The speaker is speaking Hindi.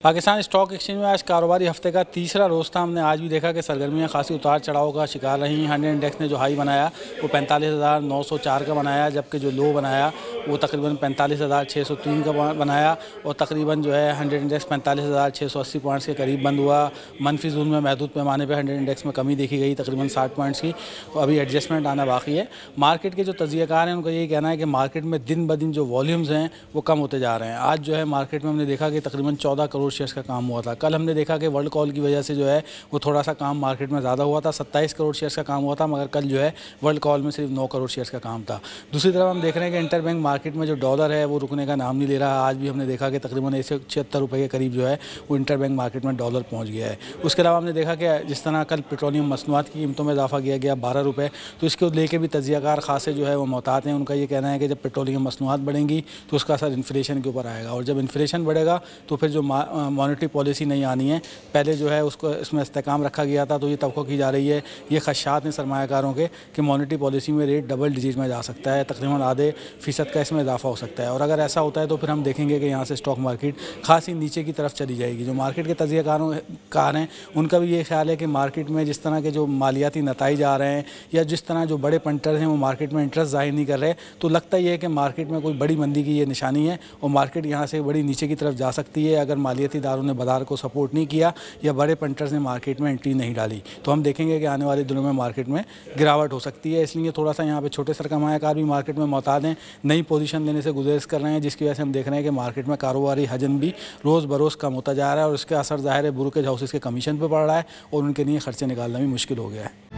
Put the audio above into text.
पाकिस्तान स्टॉक एक्सचेंज में आज कारोबारी हफ्ते का तीसरा रोज़ था। हमने आज भी देखा कि सरगर्मियां खासी उतार चढ़ाव का शिकार रही। 100 इंडेक्स ने जो हाई बनाया वो 45,904 का बनाया, जबकि जो लो बनाया वो तकरीबन 45,603 का बनाया और तकरीबन जो है 100 इंडेक्स 45,680 पॉइंट्स के करीब बंद हुआ। मनफी जोन में महदूद पैमाने पर 100 इंडेक्स में कमी देखी गई, तकरीबन 60 पॉइंट्स की। अभी एडजस्टमेंट आना बाकी है। मार्केट के जो तज्ज़ियाकार हैं उनका यही कहना है कि मार्केट में दिन ब दिन जो वॉल्यूम्स हैं वो कम होते जा रहे हैं। आज जो है मार्केट में हमने देखा कि तकरीबन 14 करोड़ शेयर्स का काम हुआ था। कल हमने देखा कि वर्ल्ड कॉल की वजह से जो है वो थोड़ा सा काम मार्केट में ज़्यादा हुआ था, 27 करोड़ शेयर्स का काम हुआ था, मगर कल जो है वर्ल्ड कॉल में सिर्फ 9 करोड़ शेयर्स का काम था। दूसरी तरफ हम देख रहे हैं कि इंटरबैंक मार्केट में जो डॉलर है वो रुकने का नाम नहीं ले रहा। आज भी हमने देखा कि तकरीबन 176 रुपये के करीब जो है वो इंटरबैंक मार्केट में डॉलर पहुँच गया है। उसके अलावा हमने देखा कि जिस तरह कल पेट्रोलियम मसनूआत की कीमतों में इजाफा किया गया 12 रुपये, तो इसको लेके भी तज्ज़ियाकार खासे जो है वो मोहतात हैं। उनका ये कहना है कि जब पेट्रोलियम मसनूआत बढ़ेंगी तो उसका असर इन्फ्लेशन के ऊपर आएगा, और जब इन्फ्लेशन बढ़ेगा तो फिर जो मॉनेटरी पॉलिसी नहीं आनी है, पहले जो है उसको इसमें इस्तेकाम रखा गया था, तो ये तवक्को की जा रही है, ये खदशात हैं सरमायाकारों के कि मॉनेटरी पॉलिसी में रेट डबल डिजिट में जा सकता है, तकरीबन आधे फीसद का इसमें इजाफा हो सकता है। और अगर ऐसा होता है तो फिर हम देखेंगे कि यहाँ से स्टॉक मार्केट खासी नीचे की तरफ चली जाएगी। जो मार्केट के तज्ज़ियाकार हैं उनका भी ये ख्याल है कि मार्केट में जिस तरह के जो मालियाती नताइज आ रहे हैं या जिस तरह जो बड़े पंटर हैं वो मार्केट में इंटरेस्ट जाहिर नहीं कर रहे, तो लगता ही है कि मार्केट में कोई बड़ी मंदी की ये निशानी है और मार्केट यहाँ से बड़ी नीचे की तरफ जा सकती है अगर मालियाती इदारों ने बाजार को सपोर्ट नहीं किया या बड़े पंटर्स ने मार्केट में एंट्री नहीं डाली। तो हम देखेंगे कि आने वाले दिनों में मार्केट में गिरावट हो सकती है। इसलिए थोड़ा सा यहाँ पे छोटे सरमायाकार भी मार्केट में मोहतात हैं, नई पोजीशन लेने से गुरेज कर रहे हैं, जिसकी वजह से हम देख रहे हैं कि मार्केट में कारोबारी हजम भी रोज़ बरोज़ कम होता जा रहा है और इसका असर ज़ाहिर है ब्रोकरेज हाउसेस के कमीशन पर पड़ रहा है और उनके लिए खर्चे निकालना भी मुश्किल हो गया है।